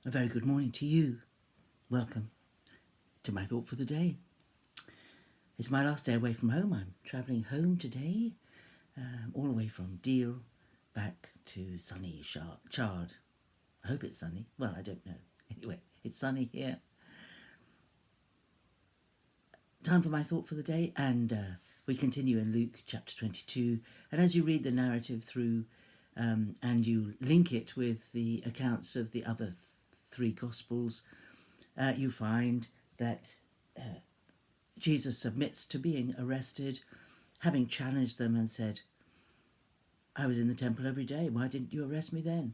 A very good morning to you. Welcome to my thought for the day. It's my last day away from home. I'm travelling home today, all the way from Deal back to sunny Chard. I hope it's sunny. Well, I don't know. Anyway, it's sunny here. Time for my thought for the day, and we continue in Luke chapter 22. And as you read the narrative through and you link it with the accounts of the other three Gospels, you find that Jesus submits to being arrested, having challenged them and said, I was in the temple every day. Why didn't you arrest me then?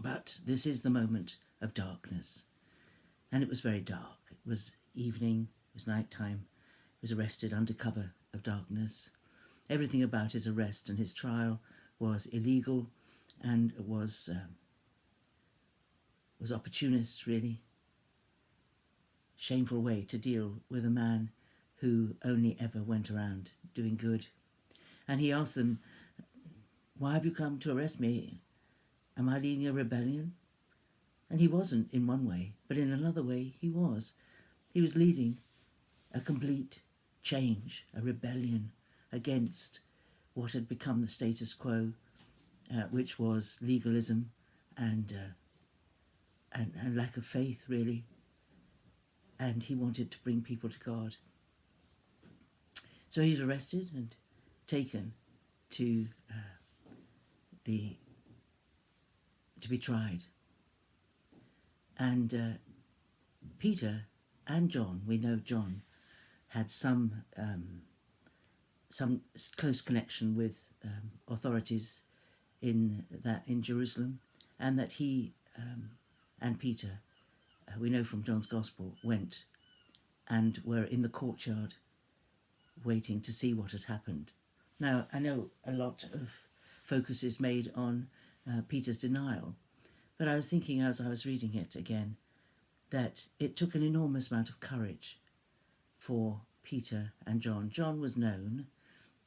But this is the moment of darkness. And it was very dark. It was evening, it was night time. He was arrested under cover of darkness. Everything about his arrest and his trial was illegal and was opportunist, really. Shameful way to deal with a man who only ever went around doing good. And he asked them, why have you come to arrest me? Am I leading a rebellion? And he wasn't in one way, but in another way he was. He was leading a complete change, a rebellion against what had become the status quo, which was legalism and lack of faith, really. And he wanted to bring people to God. So he was arrested and taken to be tried. And Peter and John, we know John had some close connection with authorities in Jerusalem, and that he and Peter, we know from John's Gospel, went and were in the courtyard waiting to see what had happened. Now, I know a lot of focus is made on Peter's denial, but I was thinking as I was reading it again that it took an enormous amount of courage for Peter and John. John was known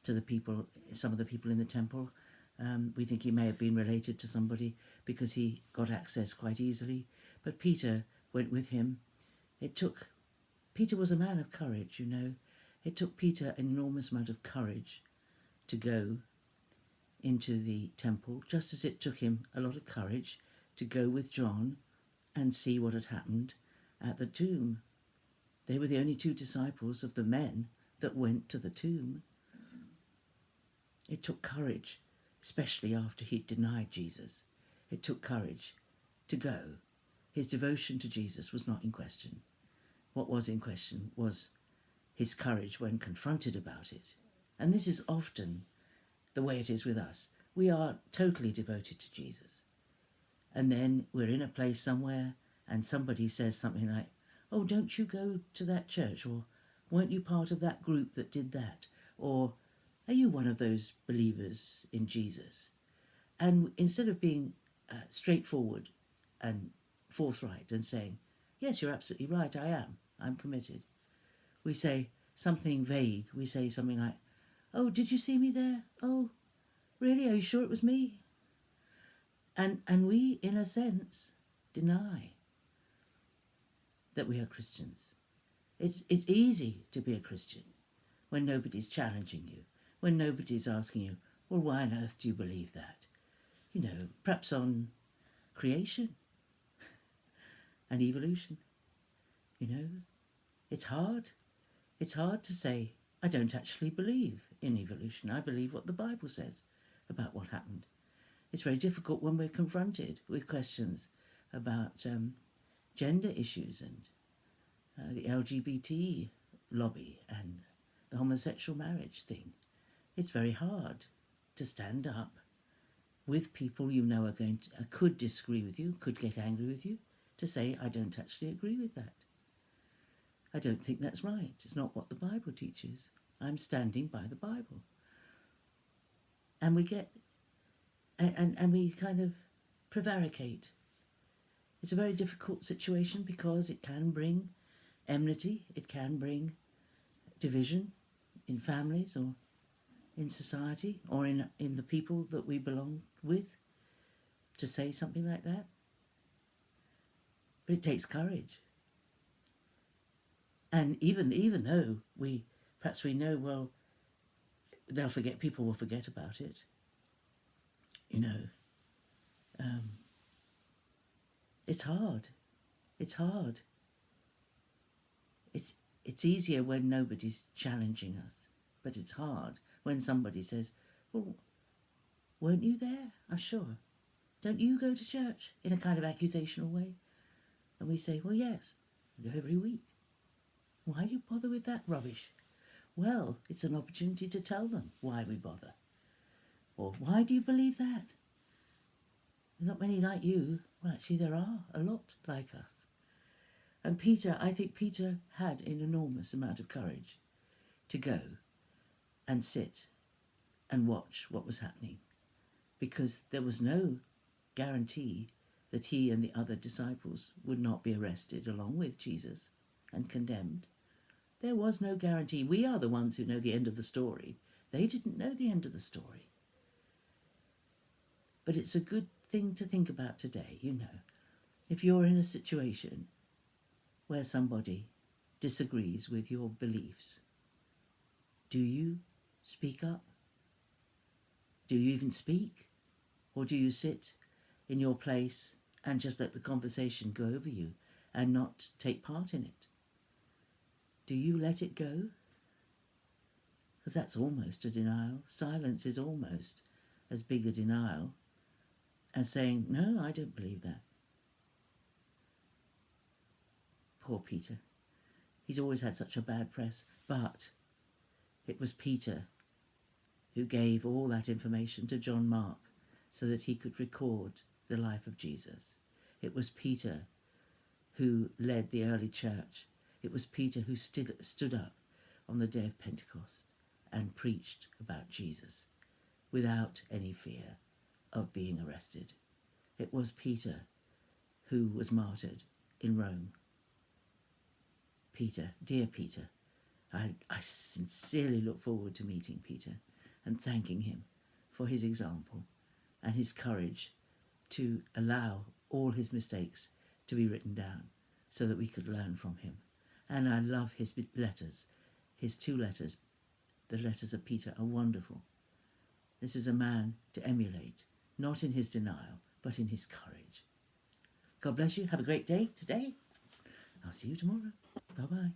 to the people, some of the people in the temple. We think he may have been related to somebody because he got access quite easily. But Peter went with him. Peter was a man of courage, you know. It took Peter an enormous amount of courage to go into the temple, just as it took him a lot of courage to go with John and see what had happened at the tomb. They were the only two disciples of the men that went to the tomb. It took courage, especially after he'd denied Jesus. It took courage to go. His devotion to Jesus was not in question. What was in question was his courage when confronted about it. And this is often the way it is with us. We are totally devoted to Jesus. And then we're in a place somewhere and somebody says something like, oh, don't you go to that church? Or weren't you part of that group that did that? Or are you one of those believers in Jesus? And instead of being straightforward and forthright and saying, yes, you're absolutely right, I am. I'm committed. We say something vague. We say something like, oh, did you see me there? Oh, really? Are you sure it was me? And we, in a sense, deny that we are Christians. It's easy to be a Christian when nobody's challenging you, when nobody's asking you, well, why on earth do you believe that? You know, perhaps on creation and evolution. You know, it's hard. It's hard to say, I don't actually believe in evolution. I believe what the Bible says about what happened. It's very difficult when we're confronted with questions about gender issues and the LGBT lobby and the homosexual marriage thing. It's very hard to stand up with people you know could disagree with you, could get angry with you, to say, I don't actually agree with that. I don't think that's right. It's not what the Bible teaches. I'm standing by the Bible. And we get, and we kind of prevaricate. It's a very difficult situation because it can bring enmity, it can bring division in families or in society or in the people that we belong with, to say something like that. But it takes courage. And even though perhaps we know, well, people will forget about it, you know, it's hard. It's hard. It's easier when nobody's challenging us, but it's hard when somebody says, well, weren't you there? I'm sure. Don't you go to church? In a kind of accusational way. And we say, well, yes, I go every week. Why do you bother with that rubbish? Well, it's an opportunity to tell them why we bother. Or why do you believe that? There are not many like you. Well, actually, there are a lot like us. And I think Peter had an enormous amount of courage to go and sit and watch what was happening, because there was no guarantee that he and the other disciples would not be arrested along with Jesus and condemned. There was no guarantee. We are the ones who know the end of the story. They didn't know the end of the story. But it's a good thing to think about today, you know. If you're in a situation where somebody disagrees with your beliefs, do you speak up? Do you even speak? Or do you sit in your place and just let the conversation go over you and not take part in it? Do you let it go? Because that's almost a denial. Silence is almost as big a denial as saying, no, I don't believe that. Poor Peter. He's always had such a bad press, but it was Peter who gave all that information to John Mark so that he could record the life of Jesus. It was Peter who led the early church. It was Peter who stood up on the day of Pentecost and preached about Jesus without any fear of being arrested. It was Peter who was martyred in Rome. Peter, dear Peter, I sincerely look forward to meeting Peter and thanking him for his example and his courage to allow all his mistakes to be written down so that we could learn from him. And I love his letters, his 2 letters. The letters of Peter are wonderful. This is a man to emulate, not in his denial, but in his courage. God bless you. Have a great day today. I'll see you tomorrow. Bye-bye.